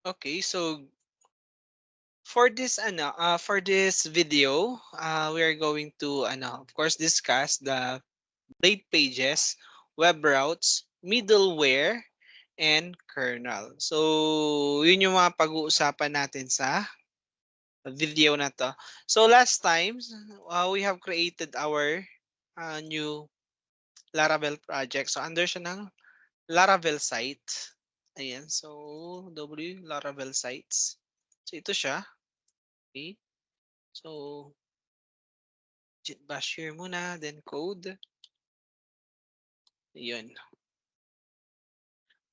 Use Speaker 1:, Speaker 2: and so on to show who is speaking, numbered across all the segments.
Speaker 1: Okay, so for this video, we are going to of course discuss the blade pages, web routes, middleware, and kernel. So, yun yung mga pag-uusapan natin sa video na to. So, last time, we have created our new Laravel project. So, under siya ng Laravel site. Ayan. So, Laravel sites. So, ito siya. Okay. So, git bash here muna, then code. Yun.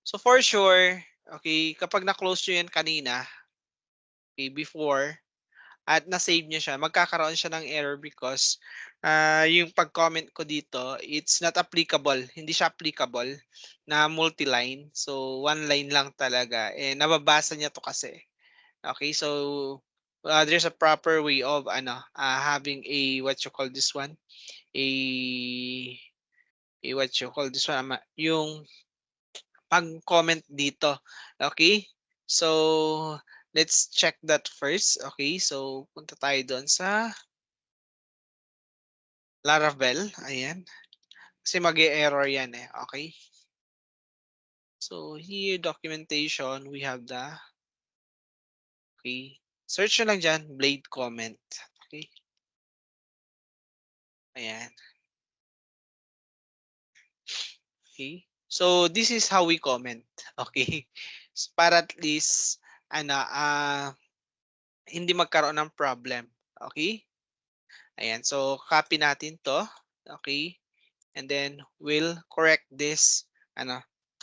Speaker 1: So, for sure, okay, kapag na-close nyo yan kanina, okay, before, at na-save niyo siya, magkakaroon siya ng error because yung pag-comment ko dito, it's not applicable. Hindi siya applicable na multi-line. So, one line lang talaga. Eh, nababasa niya to kasi. Okay, so there's a proper way of having a what you call this one, a, what you call this one, yung pag-comment dito. Okay? So, let's check that first. Okay? So, punta tayo doon sa Laravel. Ayan. Kasi mag-e-error yan eh. Okay? So, here, documentation, we have the, okay. Search nyo lang dyan, blade comment. Okay? Ayan. Okay? So, this is how we comment. Okay? So, para at least, ano, hindi magkaroon ng problem. Okay? Ayan. So, copy natin to. Okay? And then, we'll correct this,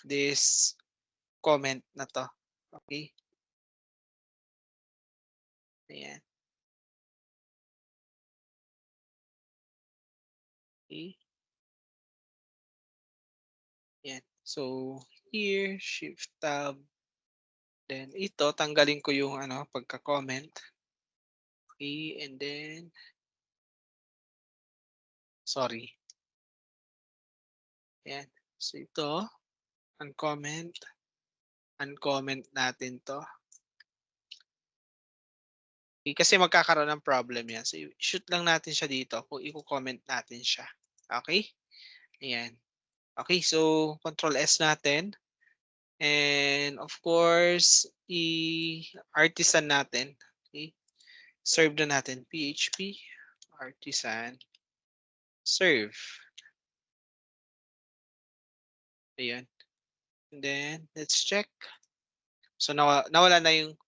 Speaker 1: this comment na to. Okay? Ayan. Okay? Ayan. So, here, shift tab. Then, ito, tanggalin ko yung pagka-comment. Okay? And then, sorry. Ayan. So, ito, uncomment. Uncomment natin to. Okay, kasi magkakaroon ng problem yan. So, shoot lang natin siya dito kung i-comment natin siya. Okay? Ayan. Okay, so Control S natin. And of course, i-artisan natin. Okay? Serve na natin. PHP artisan serve. Ayan. And then, let's check. So, nawala na yung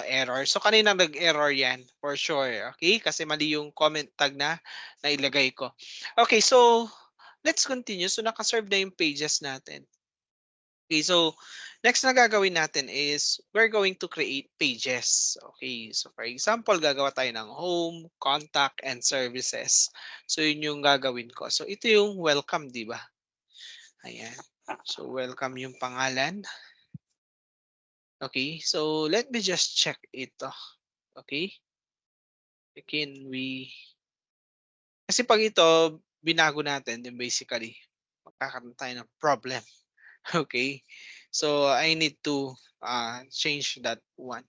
Speaker 1: error. So, kanina nag-error yan for sure. Okay? Kasi mali yung comment tag na nailagay ko. Okay, so let's continue. So, nakaserve na yung pages natin. Okay, so next na gagawin natin is we're going to create pages. Okay, so for example, gagawa tayo ng home, contact, and services. So, yun yung gagawin ko. So, ito yung welcome, di ba? Ayan. So, welcome yung pangalan. Okay, so let me just check ito. Okay? Can we... Kasi pag ito, binago natin, then basically, magkakaroon tayo ng problem. Okay? So, I need to change that one.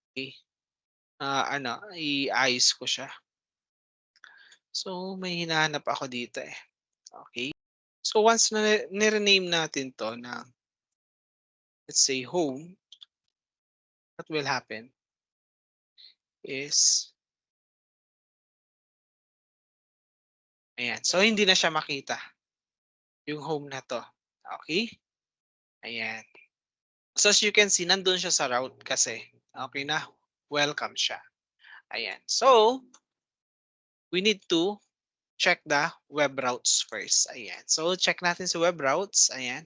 Speaker 1: Okay? I-ayos ko siya. So, may hinahanap ako dito eh. Okay? So, once na nire-name natin to na, let's say, home, what will happen is, ayan. So, hindi na siya makita yung home na to. Okay? Ayan. So, as you can see, nandun siya sa route kasi. Okay na? Welcome siya. Ayan. So, we need to check the web routes first. Ayan. So, check natin sa web routes. Ayan.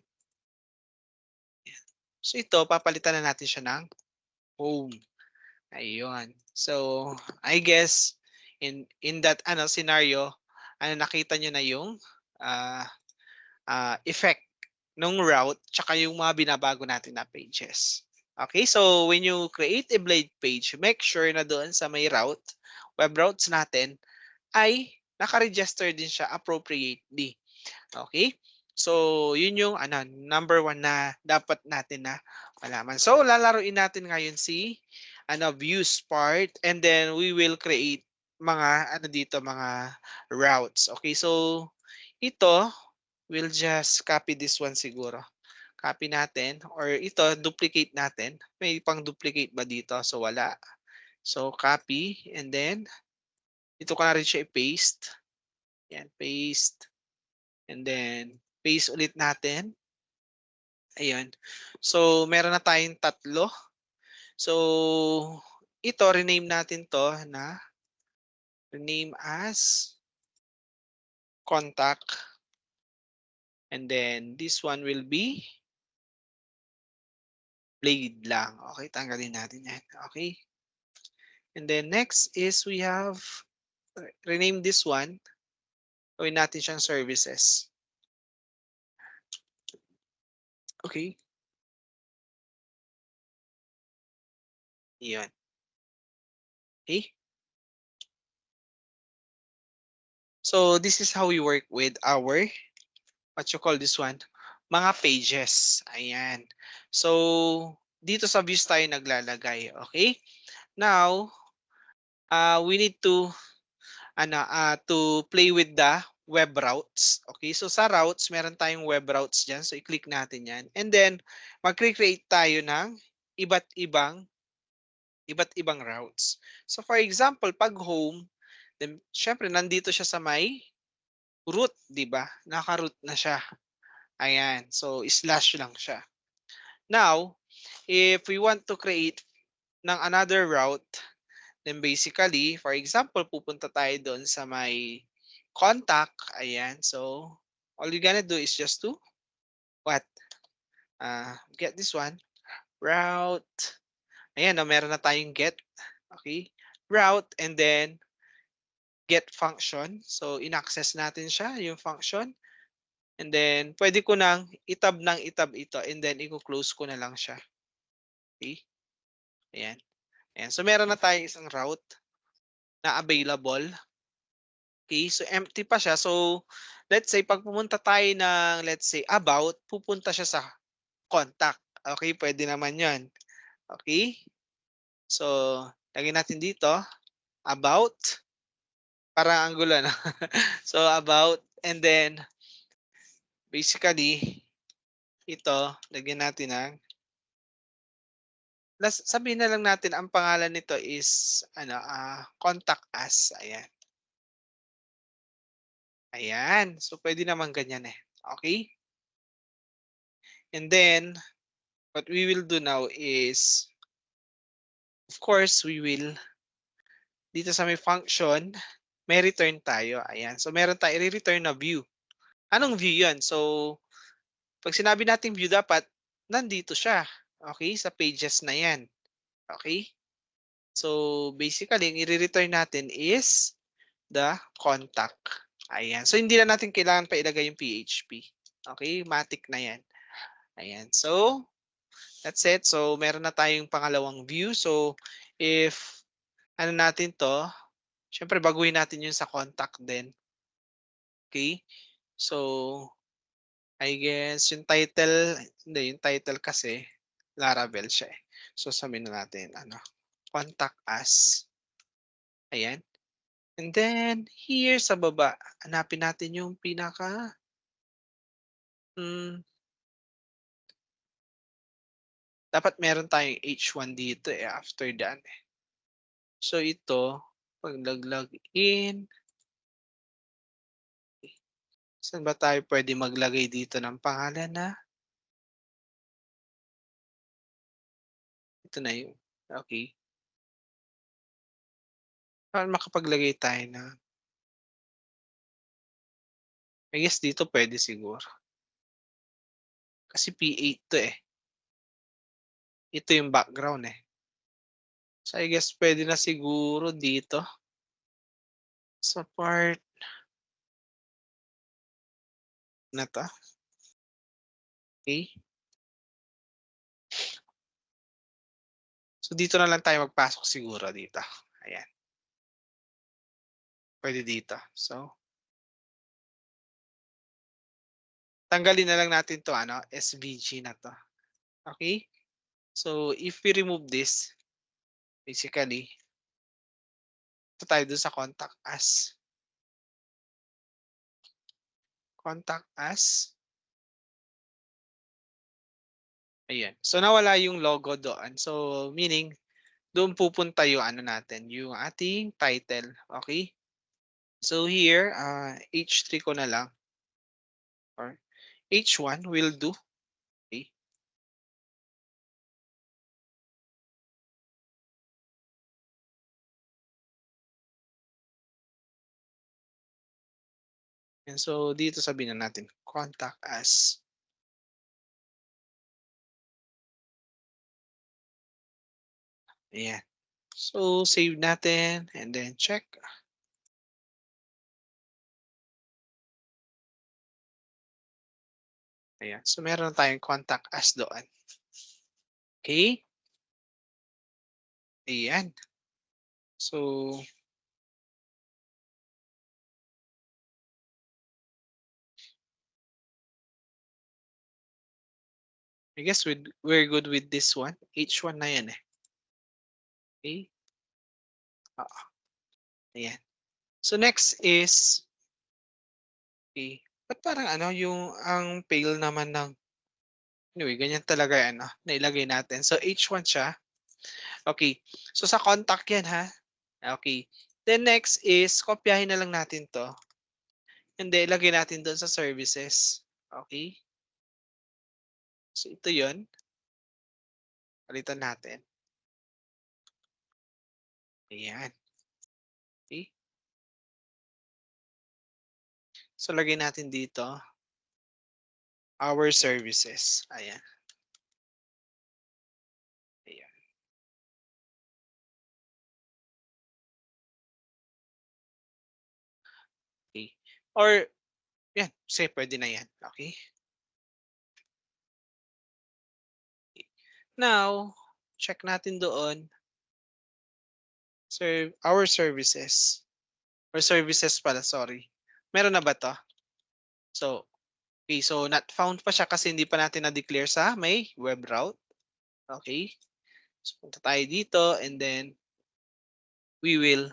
Speaker 1: So, ito, papalitan na natin siya ng home. Ayun. So, I guess, in that scenario, nakita nyo na yung uh, effect nung route tsaka yung mga binabago natin na pages. Okay, so when you create a blade page, make sure na doon sa may route, web routes natin, ay naka-register din siya appropriately. Okay? So, yun yung ano, number one na dapat natin na malaman. So, lalaruin natin ngayon si ano, views part and then we will create mga ano dito, mga routes. Okay, so ito, we'll just copy this one siguro. Copy natin or ito, duplicate natin. May pang duplicate ba dito? So, wala. So, copy and then dito ko na rin siya i-paste. Yan, paste. And then, paste ulit natin. Ayun. So, meron na tayong tatlo. So, ito, rename natin to na rename as contact. And then, this one will be blade lang. Okay, tanggalin natin yan. Okay. And then, next is we have, rename this one. Gawin natin siyang services. Okay. Yun. Okay. So, this is how we work with our what you call this one, mga pages. Ayan. So, dito sa views tayo naglalagay. Okay? Now, we need to to play with the web routes. Okay? So sa routes, meron tayong web routes diyan. So i-click natin 'yan. And then mag-create tayo ng iba't ibang routes. So for example, pag home, then syempre nandito siya sa may root, 'di ba? Naka-root na siya. Ayan. So slash lang siya. Now, if we want to create ng another route, then basically, for example, pupunta tayo doon sa may contact. Ayan. So, all you gonna do is just to what? Get this one. Route. Ayan, no, meron na tayong get. Okay. Route and then get function. So, in-access natin siya, yung function. And then, pwede ko nang itab ng itab ito and then i-close ko na lang siya. Okay. Ayan. Ayan. So, meron na tayong isang route na available. Okay, so empty pa siya. So, let's say 'pag pumunta tayo ng let's say about, pupunta siya sa contact. Okay, pwede naman 'yun. Okay? So, lagyan natin dito, about, parang ang gulo 'no. So, about and then basically ito, lagyan natin ng sabihin na lang natin ang pangalan nito is ano, contact us, ayan. Ayan, so pwede naman ganyan, eh, okay. And then, what we will do now is of course, we will dito sa may function, may return tayo. Ayan. So, meron tayo i-return na view. Anong view yun? So, pag sinabi natin view, dapat nandito siya. Okay? Sa pages na yan. Okay? So, basically, ang i-return natin is the contact. Ayan. So, hindi na natin kailangan pa ilagay yung PHP. Okay? Matic na yan. Ayan. So, that's it. So, meron na tayong pangalawang view. So, if ano natin to, siyempre baguhin natin yun sa contact din, okay. So, I guess yung title hindi, yung title kasi Laravel siya, eh. So, sabihin na natin ano, contact us, ayan. And then here sa baba, hanapin natin yung pinaka, hmm, dapat meron tayong H1 dito, eh, after that, eh. So, ito, 'pag in, saan ba tayo puwede maglagay dito ng pangalan na ito na yung okey. Para makapaglagay tayo ng I guess dito puwede siguro. Kasi P8 'to, eh. Ito yung background, eh. So, I guess puwede na siguro dito sa part na 'to, okey. So, dito na lang tayo magpasok siguro dito, ayan. Puwede dito. So, tanggalin na lang natin 'to ano, SVG na 'to, okey? So, if we remove this, basically, ito tayo dun sa contact us, ayan. So, nawala yung logo doon. So, meaning doon pupunta yung ano natin, yung ating title, okey? So, here, H3 ko na lang or H1 will do, okey? And so, dito sabihin na natin, contact us, ayan. So, save natin and then check, ayan. So, meron na tayong contact us doon, okey? Ayan. So, I guess we're good with this one. H1 na yan, eh. Okay. Oo, ayan. So next is, okay. Ba't parang ano, yung ang pale naman ng anyway, ganyan talaga yan, nailagay natin. So H1 siya. Okay. So sa contact yan, ha. Okay. Then next is kopyahin na lang natin 'to, and then ilagay natin do'n sa services. Okay. So ito 'yon, palitan natin. Ayan, okey. So lagay natin dito, our services. Ayan, ayan. Okay. Or 'yan, kasi puwede na 'yan, okey. Now, check natin doon, our services or services pala, sorry. Meron na ba 'to? So, okay, so not found pa siya kasi hindi pa natin na-declare sa may web route, okey. So, punta tayo dito and then we will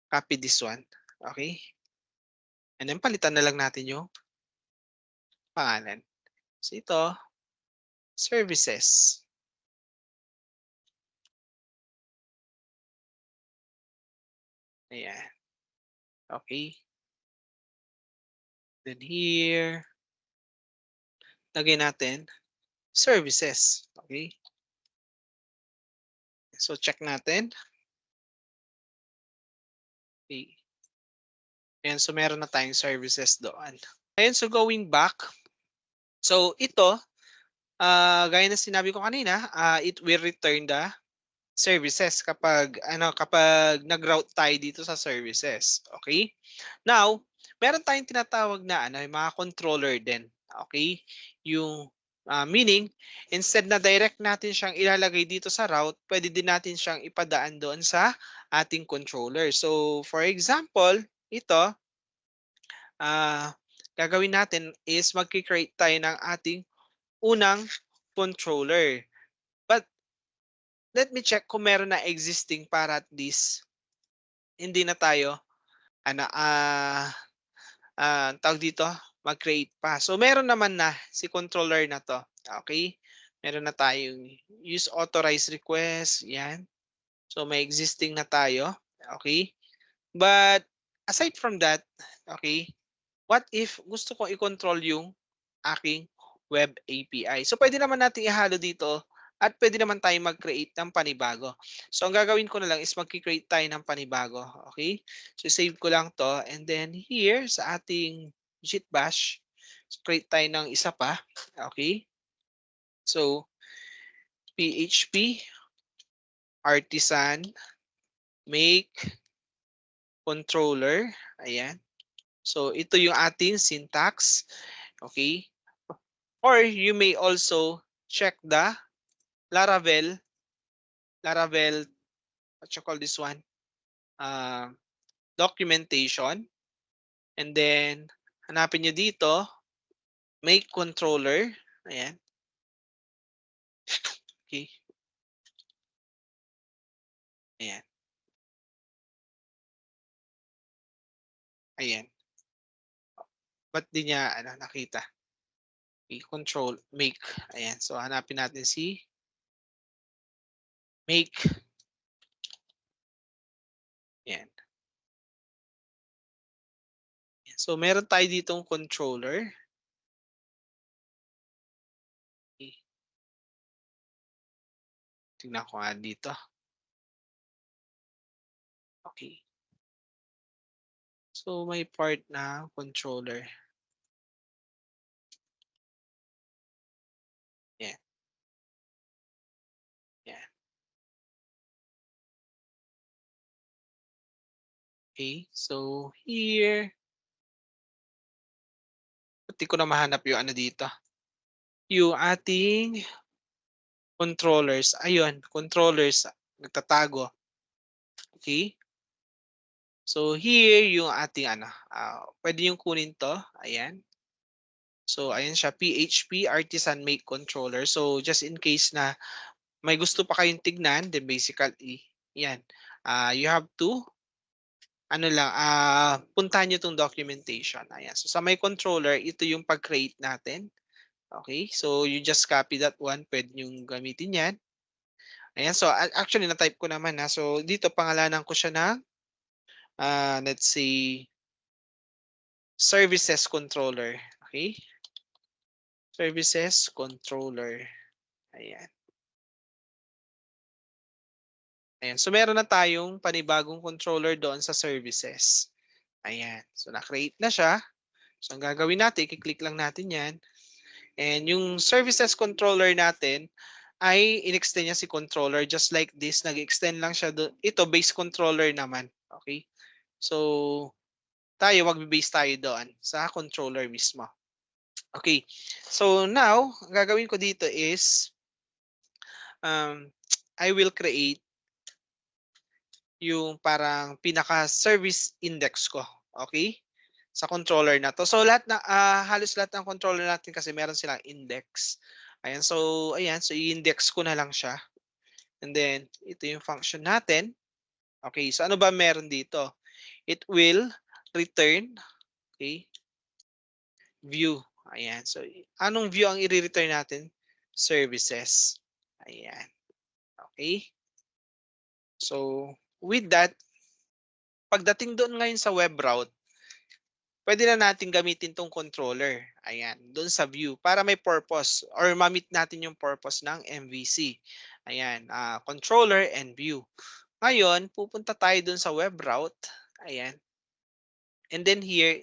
Speaker 1: copy this one, okey. And then palitan na lang natin yung pangalan. So ito, services, ayan, okey. Then here, lagay natin services, okey. So check natin, okey. Ayan, so meron na tayong services doon. Ayan, so going back, so ito, gaya ng sinabi ko kanina, it will return the services kapag nag-route tayo dito sa services, okay. Now, meron tayong tinatawag na ano, yung mga controller din, okay. Yung, meaning instead na direct natin siyang ilalagay dito sa route, pwede din natin siyang ipadaan doon sa ating controller. So, for example, ito, ah, gagawin natin is magke-create tayo ng ating unang controller. But let me check kung meron na existing para at least hindi na tayo ano, tawag dito, mag-create pa. So meron naman na si controller na 'to, okay. Meron na tayong use authorized request, 'yan. So may existing na tayo, okay. But aside from that, okay, what if gusto ko i-control yung aking web API? So pwede naman nating ihalo dito at pwede naman tayong mag-create ng panibago. So ang gagawin ko na lang is magke-create tayo ng panibago, okay? So save ko lang 'to and then here sa ating git bash, create tayo ng isa pa, okay? So PHP artisan make controller, ayan. So ito yung ating syntax, okay? Or you may also check the Laravel, Laravel, what you call this one, uh, documentation, and then Hanapin nyo dito, make controller. Ayan. Okay. Ayan. Ayan. Ba't di niya nakita? Okay, control, make. Ayan. So, hanapin natin si make. Ayan. So, meron tayo ditong controller. Okay. Tingnan ko nga dito. Okay. So, may part na controller. Ayan. Ayan. Okay. So, here, pati ko na mahanap yung dito. Yung ating controllers. Ayun, controllers. Nagtatago. Okay. So, here yung ating pwede yung kunin to. Ayan. So, ayan siya, PHP Artisan Make Controller. So, just in case na may gusto pa kayong tignan, then basically, yan. You have to, puntahan nyo itong documentation. Ayan. So, sa may controller, ito yung pag-create natin. Okay. So, you just copy that one. Pwede nyo gamitin yan. Ayan. So, actually, na-type ko naman. So, dito, pangalanan ko siya ng, let's say, services controller. Okay. Services controller. Ayan. Ayan. So, meron na tayong panibagong controller doon sa services. Ayan. So, na-create na siya. So, ang gagawin natin, i-click lang natin yan. And yung services controller natin ay in-extend niya si controller just like this. Nag-extend lang siya doon. Ito, base controller naman. Okay? So, mag-base tayo doon sa controller mismo. Okay. So, now, ang gagawin ko dito is um, I will create yung parang pinaka-service index ko. Okay? Sa controller na to. So lahat na halos lahat ng controller natin kasi meron silang index. Ayan, so ayan, so i-index ko na lang siya. And then ito yung function natin. Okay, so ano ba meron dito? It will return, okay, view. Ayan, so anong view ang i-return natin? Services. Ayan. Okay? So with that, pagdating doon ngayon sa web route, pwede na natin gamitin tong controller. Ayan, doon sa view para may purpose or ma-meet natin yung purpose ng MVC. Ayan, controller and view. Ngayon, pupunta tayo doon sa web route. Ayan. And then here,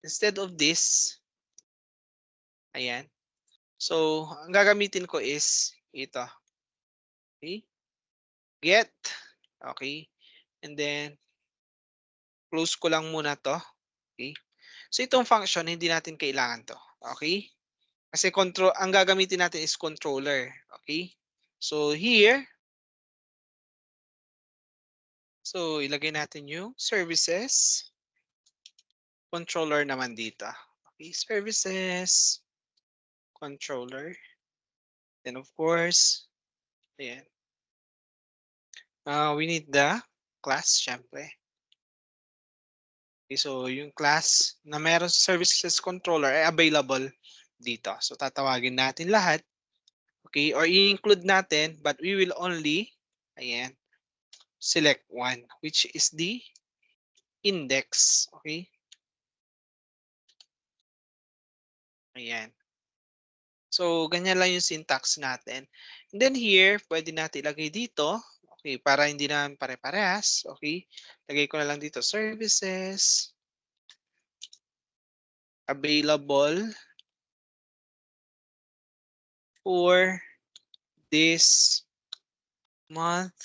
Speaker 1: instead of this, ayan. So, ang gagamitin ko is ito. Okay? Get. Okay. And then, close ko lang muna to. Okay. So, itong function, hindi natin kailangan to. Okay? Kasi ang gagamitin natin is controller. Okay? So here, so ilagay natin yung services, controller naman dito. Okay, services, controller. Then of course, ayan. We need the class, syempre. Okay, so yung class na meron sa services controller ay available dito. So tatawagin natin lahat. Okay, or i-include natin, but we will only, ayan, select one, which is the index. Okay? Ayan. So, ganyan lang yung syntax natin. And then here, pwede natin ilagay dito. Okay, para hindi naman pare-parehas. Okay. Lagay ko na lang dito, services available for this month,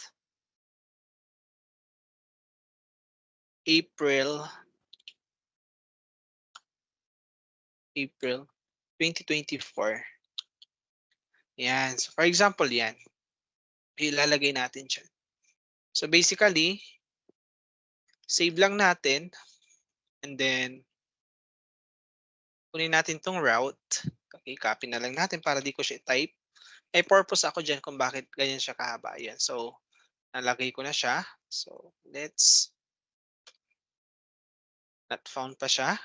Speaker 1: April, April 2024. Yan. So, for example, yan. Ilalagay natin siya. So, basically, save lang natin. And then, Kunin natin 'tong route. Okay, copy na lang natin para 'di ko siya i-type. May purpose ako diyan kung bakit ganyan siya kahaba, ayan. So, nalagay ko na siya. So, let's not found pa siya.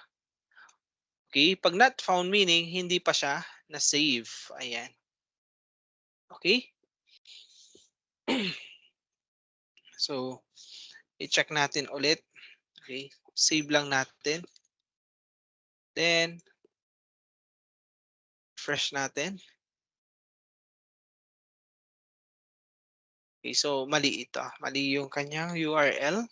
Speaker 1: Okay, 'pag not found meaning hindi pa siya na-save, ayan. Okay. So, i-check natin ulit. Okay, save lang natin. Then, refresh natin. Okay, so mali ito. Mali yung kanyang URL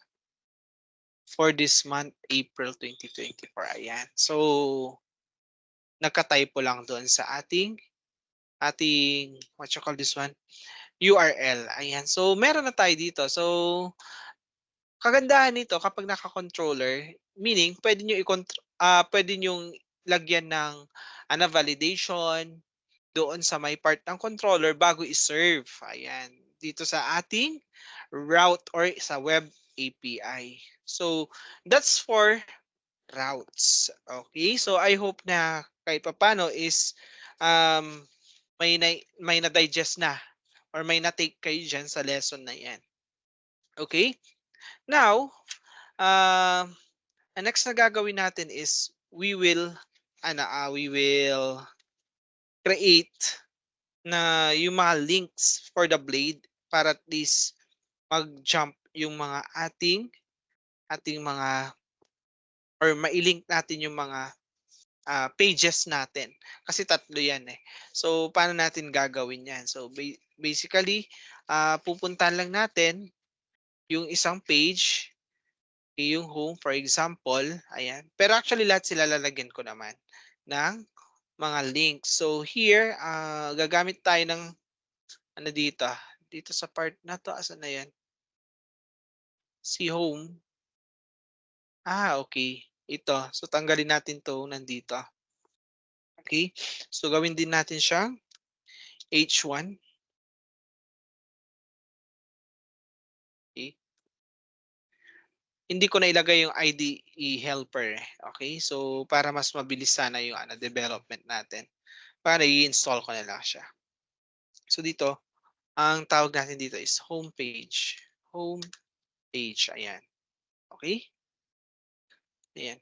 Speaker 1: for this month, April 2024. Ayan. So, nagka-typo lang doon sa ating what you call this one, URL. Ayan. So, meron na tayo dito. So, kagandahan nito kapag naka-controller, meaning puwede niyong lagyan ng validation doon sa may part ng controller bago i-serve, ayan, dito sa ating route or sa web API. So, that's for routes. Okay? So, I hope na kahit papaano is, um, may na-digest na or may na-take kayo diyan sa lesson na 'yan. Okay. Now, um, ang next na gagawin natin is we will create na yung mga links for the blade para at least mag-jump yung mga ating mga or mai-link natin yung mga pages natin. Kasi tatlo yan eh. So, paano natin gagawin yan? So, basically, pupuntahan lang natin yung isang page, yung home, for example, ayan. Pero actually, lahat sila lalagyan ko naman ng mga links. So, here, gagamit tayo ng ano dito, dito sa part na 'to, asan na 'yan? Si home. Okay. Ito. So, tanggalin natin 'to nandito. Okay. So, gawin din natin siyang H1. Okay. Hindi ko na ilagay yung IDE helper, eh, okey. So, para mas mabilis sana yung development natin, para i-install ko na lang siya. So, dito, ang tawag natin dito is homepage. Homepage, ayan. Okay. Ayan.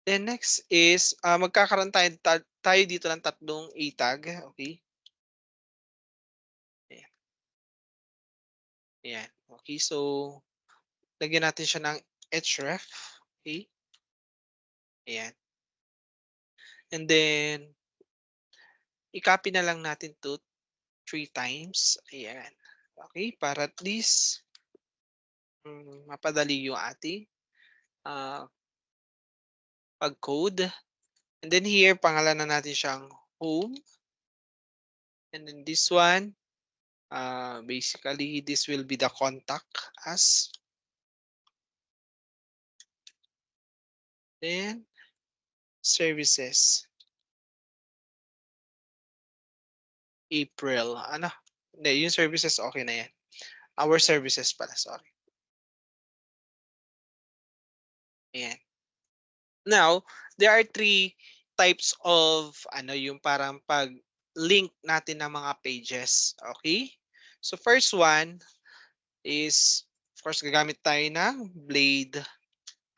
Speaker 1: Then next is, magkakaroon tayo dito ng tatlong A tag, okay. Ayan, ayan. Okay. So, lagyan natin siya ng href, okay. Ayan. And then, i-copy na lang natin 'to 3 times, ayan. Okay, para at least, mapadali yung ating, ah, pag-code. And then here, pangalanan natin siyang home. And then this one, basically this will be the contact us. Then services, April. Ano, hindi, yung services okay na yan. Our services pala, sorry. Ayan. Now, there are three types of yung parang pag-link natin ng mga pages, okay? So first one is, of course, gagamit tayo ng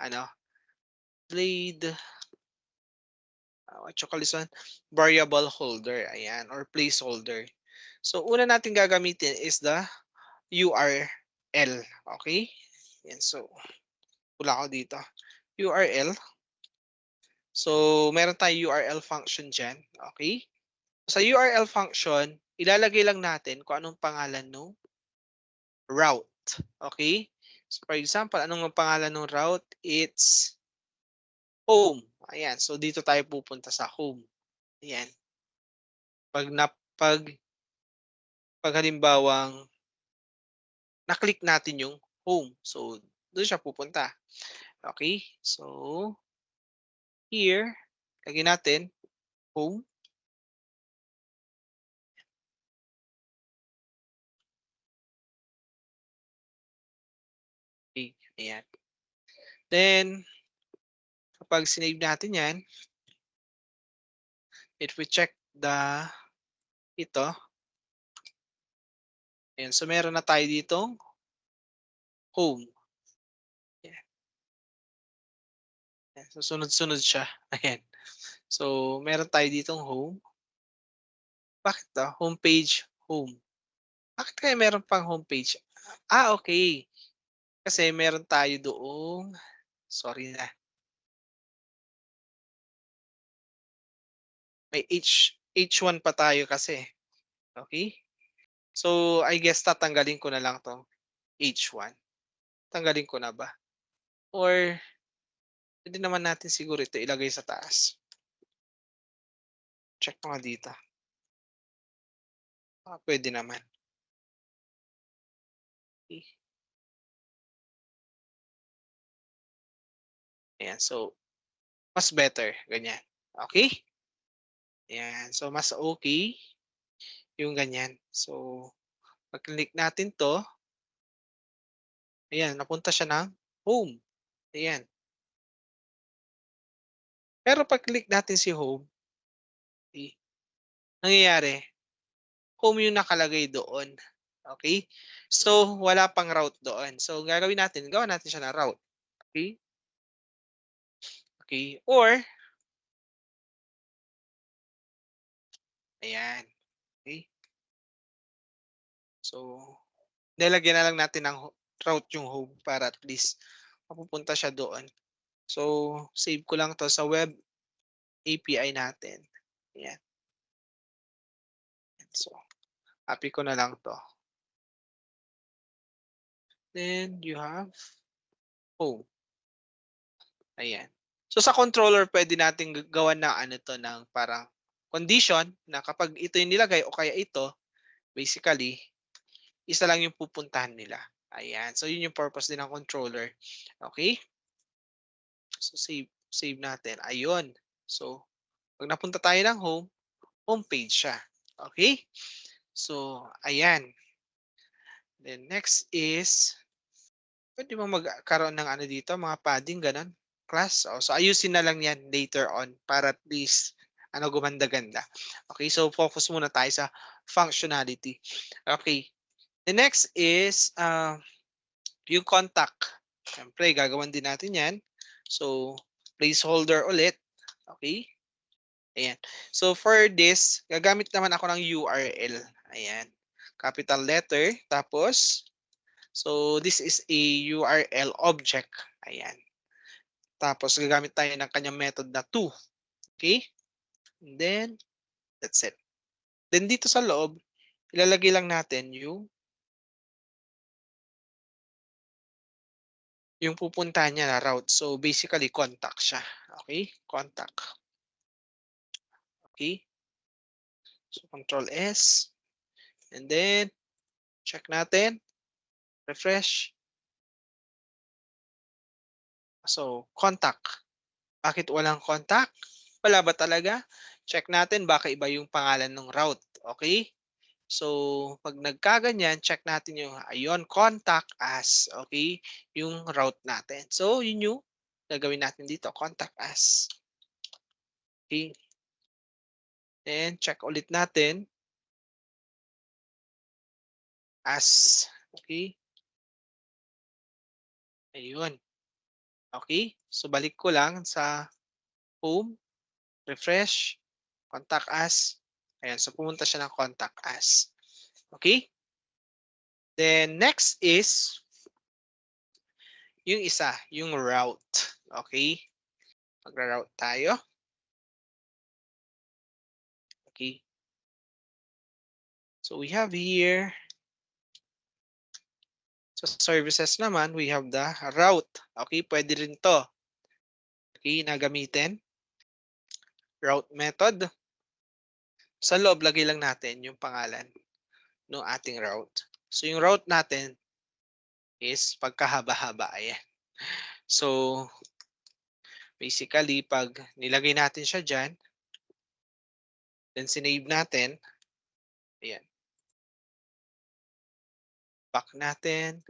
Speaker 1: ano, blade, what you call this one? Variable holder, ayan, or placeholder. So una natin gagamitin is the URL, okay? Yan, so wala ako dito. URL. So, meron tayong URL function diyan, okay. Sa URL function, ilalagay lang natin kung anong pangalan nung route, okay. So, for example, anong ang pangalan ng route? It's home, ayan. So, dito tayo pupunta sa home, ayan. 'Pag na 'pag halimbawang na-click natin yung home, so dun siya pupunta, okay. So, here, lagyan natin home, okay, ayan. Then, kapag sinave natin 'yan, If we check ito, ayan. So, meron na tayo ditong home. Ayan, ayan. So, sunod-sunod siya. Ayan. So, meron tayo ditong home. Bakit 'to? Homepage, home. Bakit kaya meron pang homepage? Okay. Kasi meron tayo doong sorry na, may H1 pa tayo kasi, okey? So, I guess tatanggalin ko na lang 'tong H1. Tanggalin ko na ba? Or puwede naman natin siguro ito ilagay sa taas. Check ko nga dito. Puwede naman. Eh, ayan. So, mas better, ganyan. Okey? Ayan. So, mas okey yung ganyan. So, pag-click natin 'to, ayan, napunta siya ng home, ayan. Pero pag-click natin si home, eh, nangyayari, home yung nakalagay doon, okey? So, wala pang route doon. So, gagawin natin, gawan natin siya ng route, okey? Okey, or ayan, okey. So, lalagyan na lang natin ng route yung home para at least mapupunta siya doon. So, save ko lang 'to sa web API natin, ayan. So, copy ko na lang 'to. Then you have home, ayan. So, sa controller puwede nating gawan ng ano 'to, ng parang condition na kapag ito yung nilagay o kaya ito, basically, isa lang yung pupuntahan nila, ayan. So, yun yung purpose din ng controller, okey? So, save natin, ayun. So, 'pag napunta tayo ng home, homepage siya, okey? So, ayan. Then next is puwede bang magkaroon ng ano dito, mga padding gano'n, class? So ayusin na lang 'yan later on para at least ano, gumanda-ganda. Okay, so focus muna tayo sa functionality. Okay, the next is, yung contact. Siyempre gagawan din natin 'yan. So, placeholder ulit, okay, ayan. So for this, gagamit naman ako ng URL, ayan. Capital letter, tapos so, this is a URL object, ayan. Tapos gagamit tayo ng kanyang method na to, okay? And then, that's it. Then dito sa loob, ilalagay lang natin yung pupuntahan niya na route. So, basically contact siya, okay? Contact, okay? So, control S, and then check natin, refresh. So, contact. Bakit walang contact? Wala ba talaga? Check natin baka iba yung pangalan ng route, okay? So, 'pag nagkaganyan, check natin yung ayun, contact us, okay, yung route natin. So, yun yung gagawin natin dito, contact us, okey. Then check ulit natin, us, okay, ayun, okay. So, balik ko lang sa home, refresh, contact us, ayan. So, pumunta siya ng contact us, okay. Then next is yung isa, yung route, okay. Magra-route tayo, okay. So, we have here sa services naman, we have the route. Okay, pwede rin 'to, okey, na gamitin, route method. Sa loob lagay lang natin yung pangalan ng ating route. So, yung route natin is pagkahaba-haba, ayan. So, basically 'pag nilagay natin siya diyan, then sinave natin, ayan, back natin,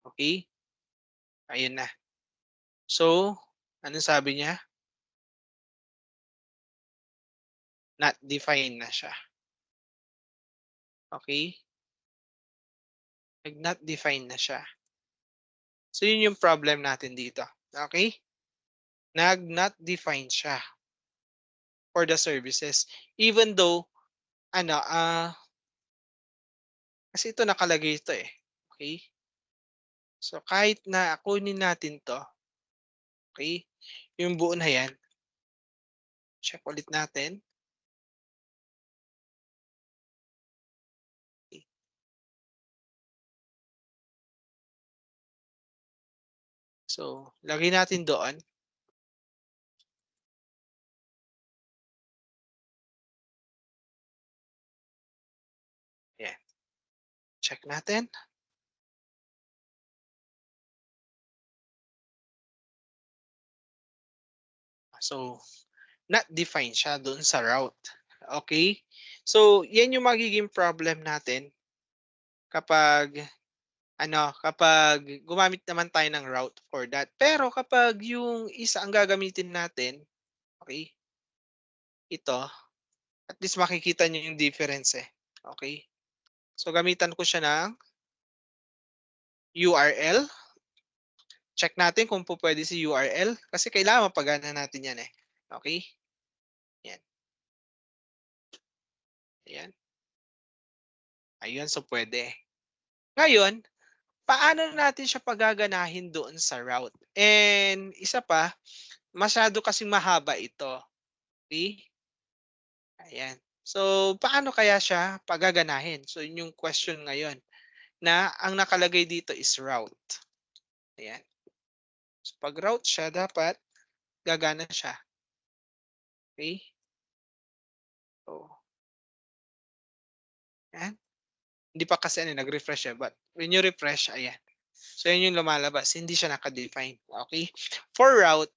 Speaker 1: okey, ayun na. So, anong sabi niya? not defined na siya. Okay? Nag-not define na siya. So, yun yung problem natin dito. Okay? Nag-not define siya for the services. Even though, ano, kasi ito nakalagay ito eh. Okay? So, kahit na kunin natin to, okay? Yung buo na yan, check ulit natin. Okay. So, lagay natin doon. Ayan. Check natin. So, not defined siya doon sa route. Okay? So, yan yung magiging problem natin kapag kapag gumamit naman tayo ng route for that. Pero kapag yung isa ang gagamitin natin, okay, ito, at least makikita niyo yung difference eh. Okay? So, gamitan ko siya ng URL. Check natin kung po pwede si URL kasi kailangan mapagana natin yan eh. Okay? Yan. Ayan. Ayun, so pwede. Ngayon, paano natin siya pagaganahin doon sa route? And isa pa, masyado kasing mahaba ito. Okay? Ayan. So, paano kaya siya pagaganahin? So, yun yung question ngayon na ang nakalagay dito is route. Ayan. So, pag route siya, dapat gagana siya. Okay? So, ayan. Hindi pa kasi nag-refresh siya. But when you refresh, ayan. So, yun yung lumalabas. Hindi siya naka-define. Okay? For route,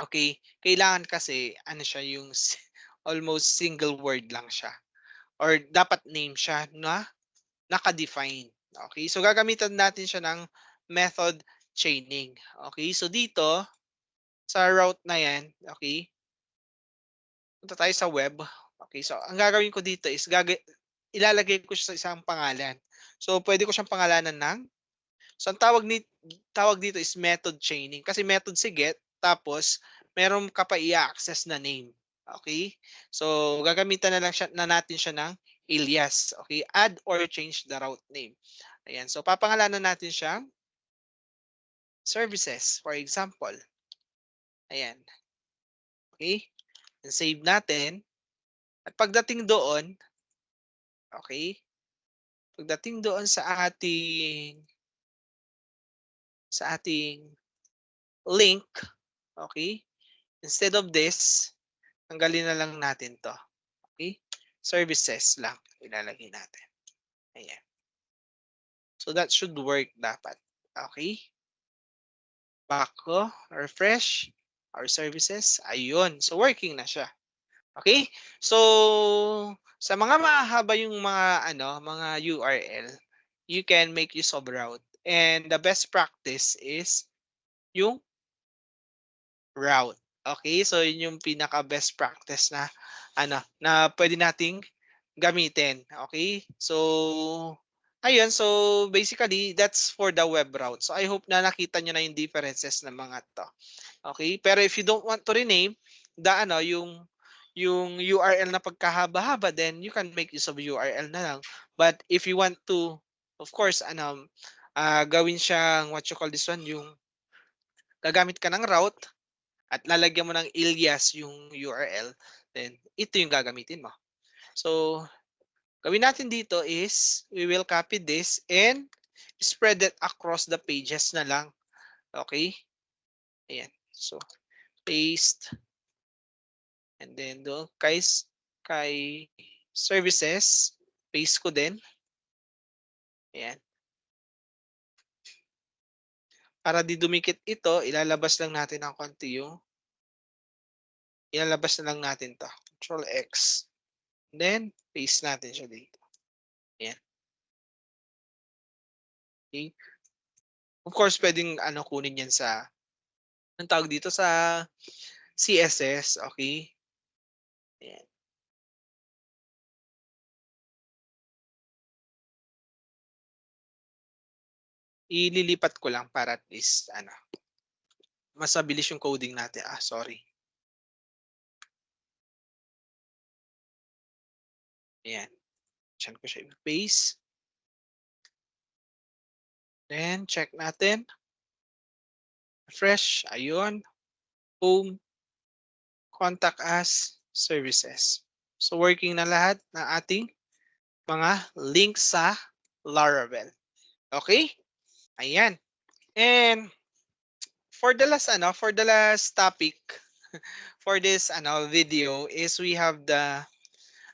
Speaker 1: okay, kailangan kasi siya yung almost single word lang siya or dapat name siya na naka-define. Okay? So gagamitan natin siya ng method chaining. Okay? So dito sa route na 'yan, okay? Punta tayo sa web. Okay? So ang gagawin ko dito is ilalagay ko siya sa isang pangalan. So pwede ko siyang pangalanan ng so ang tawag dito is method chaining kasi method si get tapos meron ka pa i-access na name. Okay? So gagamitan na natin siya ng alias. Okay? Add or change the route name. Ayan. So papangalanan natin siyang services for example. Ayan. Okay? And save natin. At pagdating doon, okay? Pagdating doon sa ating link, okay? Instead of this, tanggalin na lang natin 'to, okey? Services lang ilalagay natin, ayan. So that should work dapat, okey? Back ko, refresh our services, ayun. So working na siya, okey? So sa mga mahahaba yung mga URL, you can make use of route and the best practice is yung route. Okay, so yun yung pinaka best practice na pwede nating gamitin, okay? So ayun, so basically that's for the web route. So I hope na nakita niyo na yung differences ng mga 'to, okay? Pero if you don't want to rename yung URL na pagkahaba-haba, then you can make use of URL na lang. But if you want to, of course, gawin siyang what you call this one, yung gagamit ka ng route at lalagyan mo ng alias yung URL, then ito yung gagamitin mo. So, gawin natin dito is we will copy this and spread it across the pages na lang. Okay? Ayan. So, paste and then do kay services, paste ko din. Ayan. Para di dumikit ito, ilalabas lang natin ng konti ilalabas na lang natin 'to. Control X. Then, paste natin siya dito. Ayan. Okay. Of course, puwedeng kunin 'yan sa anong tawag dito, sa CSS, okay? Ayan. ililipat ko lang para at least ano, mas mabilis yung coding natin. Sorry. Ayan, diyan ko siya i-paste. Then check natin, refresh, ayun, home, contact us, services. So working na lahat ng ating mga links sa Laravel. Okay? Ayan. And for the last topic for this video is we have the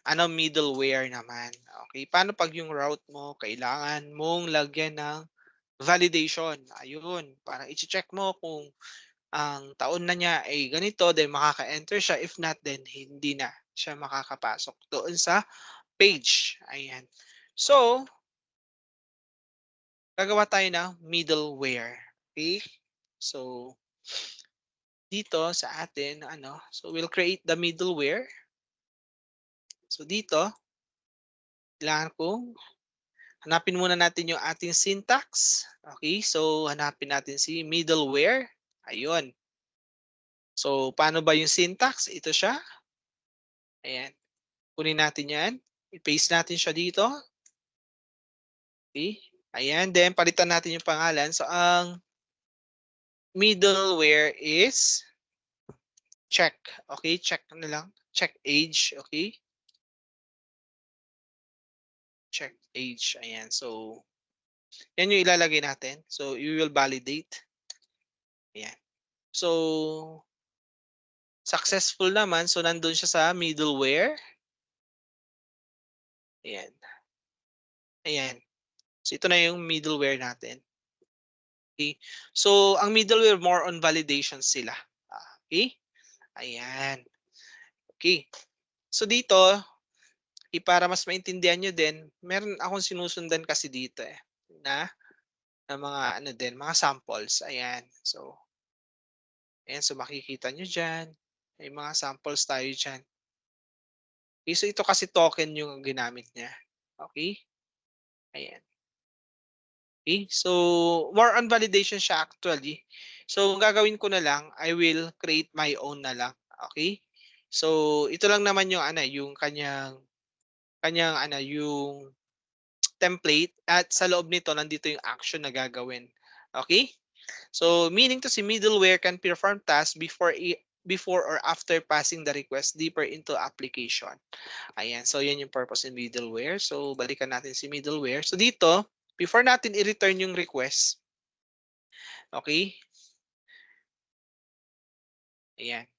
Speaker 1: middleware naman. Okay, paano pag yung route mo kailangan mong lagyan ng validation. Ayun, parang i-check mo kung ang taon na niya ay ganito, then makaka-enter siya. If not, then hindi na siya makakapasok doon sa page. Ayan. So, gagawa tayo ng middleware. Okay? So, dito sa atin, so we'll create the middleware. So, dito, kailangan kong hanapin muna natin yung ating syntax. Okay? So, hanapin natin si middleware. Ayun. So, paano ba yung syntax? Ito siya. Ayan. Kunin natin yan. I-paste natin siya dito. Okay? Ayan. Then, palitan natin yung pangalan. So, ang middleware is check. Okay? Check na lang. Check age. Okay? Check age. Ayan. So, yan yung ilalagay natin. So, you will validate. Ayan. So, successful naman. So, nandun siya sa middleware. Ayan. Ayan. So, ito na yung middleware natin. Okay. So, ang middleware more on validation sila. Okay. Ayan. Okay. So, dito, para mas maintindihan nyo din, meron akong sinusundan kasi dito na, na mga mga samples. Ayan. So, ayan. So, makikita nyo dyan. May mga samples tayo dyan. Okay. So, ito kasi token yung ginamit niya. Okay. Ayan. Okay. So, more on validation siya actually. So, ang gagawin ko na lang, I will create my own na lang. Okay. So, ito lang naman yung yung kanyang yung template at sa loob nito nandito yung action na gagawin. Okay? So, meaning to si middleware can perform tasks before or after passing the request deeper into application. Ayan. So, yan yung purpose ng middleware. So, balikan natin si middleware. So, dito, before natin i-return yung request, okay? Ayan.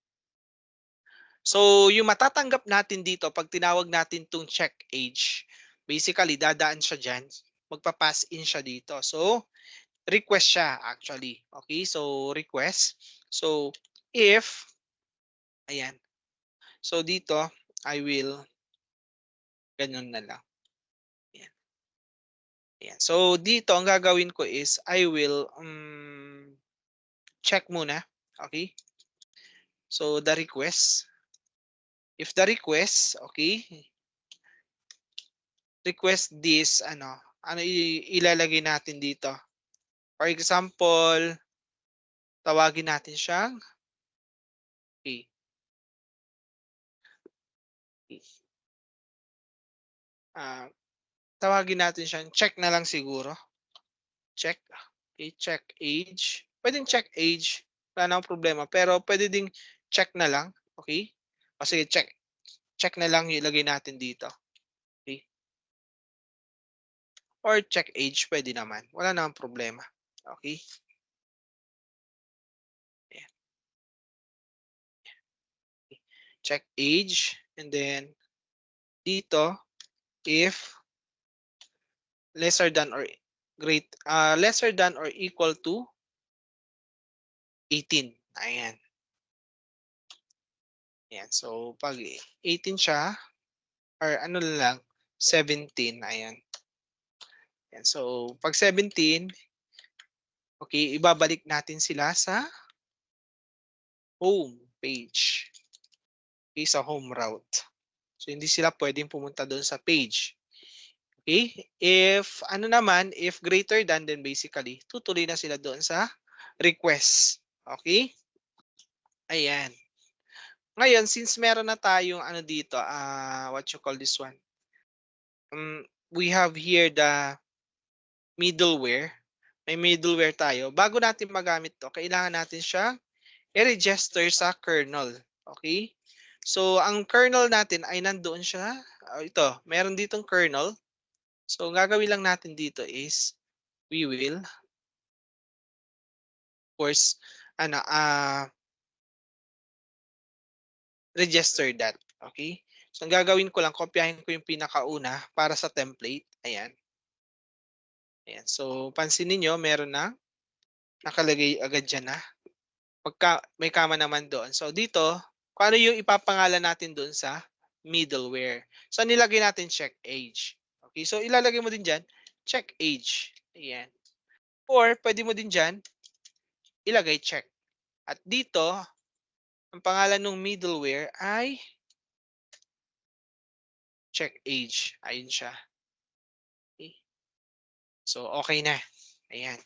Speaker 1: So, yung matatanggap natin dito pag tinawag natin tong check age, basically dadaan siya diyan, magpa-pass in siya dito. So, request siya actually. Okay? So, request. So, if ayan. So, dito I will ganyan na lang. Ayan. Ayan. So, dito ang gagawin ko is I will check muna. Okay? So, the request. If the request, okay, request this ilalagay natin dito. For example, tawagin natin siyang okay. Ah, tawagin natin siyang check na lang siguro. Check. Okay, check age. Pwedeng check age. Wala namang problema. Pero pwede ding check na lang. Okay? O sige, check. Check na lang yung ilagay natin dito. Okay? Or check age, pwede naman. Wala namang problema. Okay? Ayan. Check age. And then, dito, if lesser than or lesser than or equal to 18. Ayan. Ayan. So, pag 18 siya, or ano na lang, 17. Ayan. Ayan. So, pag 17, okay, ibabalik natin sila sa home page. Okay, sa home route. So, hindi sila pwedeng pumunta doon sa page. Okay? If ano naman, if greater than, then basically, tutuloy na sila doon sa request. Okay? Ayan. Ngayon, since meron na tayong ano dito, what you call this one? We have here the middleware. May middleware tayo. Bago natin magamit to, kailangan natin siyang i-register sa kernel. Okay? So, ang kernel natin ay nandoon siya. Ito, meron ditong kernel. So, ang gagawin lang natin dito is we will, of course, ano, register that. Okay? So, ang gagawin ko lang, kopyahin ko yung pinakauna para sa template. Ayan. Ayan. So, pansinin nyo, meron na nakalagay agad dyan na. May kama naman doon. So, dito, kung ano yung ipapangalan natin doon sa middleware. So, nilagay natin check age. Okay? So, ilalagay mo din dyan, check age. Ayan. Or, pwede mo din dyan, ilagay check. At dito, ang pangalan ng middleware ay check age. Ayun siya. Okay. So, okay na. Ayan.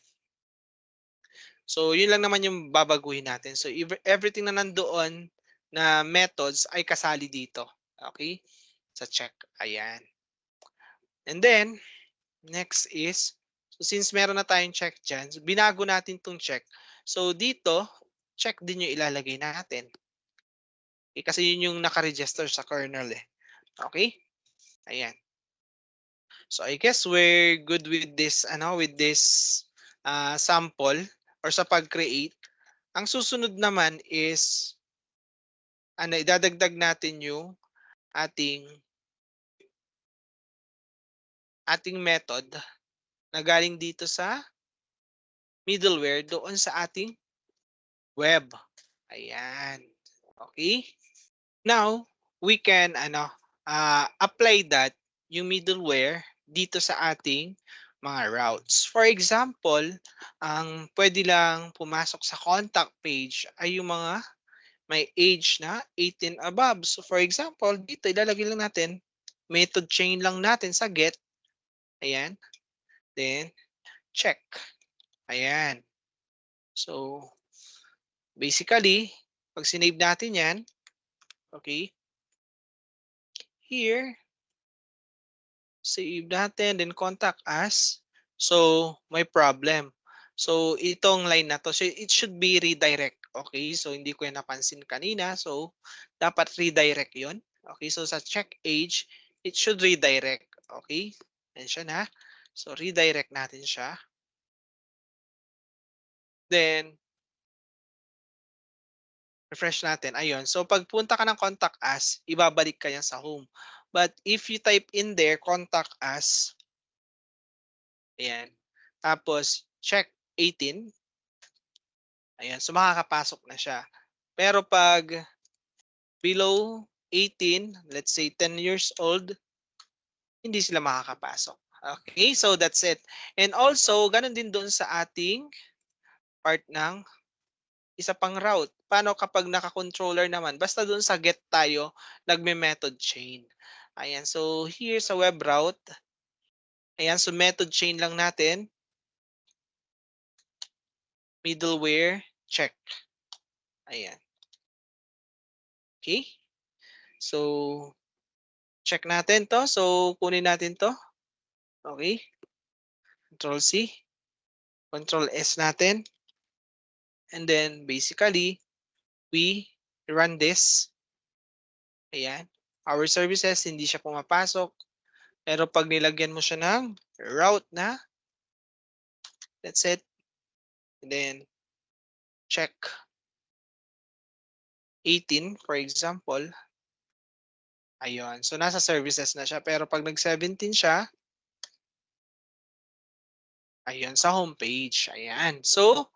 Speaker 1: So, yun lang naman yung babaguhin natin. So, everything na nandoon na methods ay kasali dito. Okay? Sa check. Ayan. And then, next is, so since meron na tayong check dyan, so binago natin tong check. So, dito, check din yung ilalagay natin. Okay? Kasi yun yung nakaregister sa kernel eh. Okay? Ayan. So, I guess we're good with this, with this sample or sa pag-create. Ang susunod naman is idadagdag natin yung ating ating method na galing dito sa middleware doon sa ating web. Ayan. Okay? Now, we can apply that yung middleware dito sa ating mga routes. For example, ang pwede lang pumasok sa contact page ay yung mga may age na 18 above. So for example, dito ilalagay lang natin, method chain lang natin sa get. Ayan. Then, check. Ayan. So, basically, pag sinave natin yan, okay, here, save natin, then contact us. So, may problem. So, itong line na to, so it should be redirect. Okay, so hindi ko yan napansin kanina. So, dapat redirect yon. Okay, so sa check age, it should redirect. Okay, yan siya na. So, redirect natin siya. Then, refresh natin. Ayun. So, pagpunta ka ng contact us, ibabalik ka yan sa home. But if you type in there, contact us, ayan. Tapos, check 18. Ayan. So, makakapasok na siya. Pero pag below 18, let's say 10 years old, hindi sila makakapasok. Okay, so that's it. And also, ganun din doon sa ating part ng isa pang route. Paano kapag naka-controller naman? Basta doon sa get tayo, nagme-method chain. Ayan, so here sa web route, ayan, so method chain lang natin, middleware, check. Ayan. Okay? So, check natin to. So, kunin natin to. Okay? Control C. Control S natin. And then, basically, we run this. Ayan. Our services, hindi siya pumapasok. Pero pag nilagyan mo siya ng route na, that's it. And then, check 18, for example. Ayun. So, nasa services na siya. Pero pag nag-17 siya, ayun, sa homepage. Ayan. So,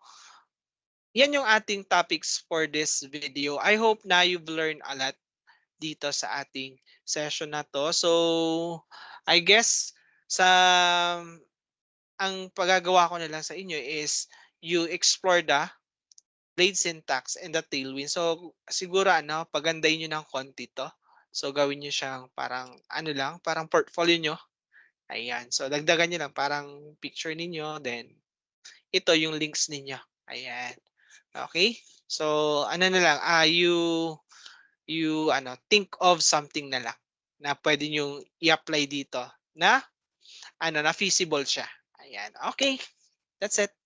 Speaker 1: yan yung ating topics for this video. I hope na you've learned a lot dito sa ating session na to. So, I guess sa ang pagagawa ko na lang sa inyo is you explore the blade syntax and the tailwind. So, siguro pagandahin niyo ng konti 'to. So, gawin niyo siyang parang parang portfolio niyo Ayan. So, dagdagan niyo lang parang picture ninyo, then ito yung links ninyo. Ayan. Okay. So, ano na lang, you ano, think of something na lang na pwede niyong i-apply dito na ano, na feasible siya. Ayan. Okay. That's it.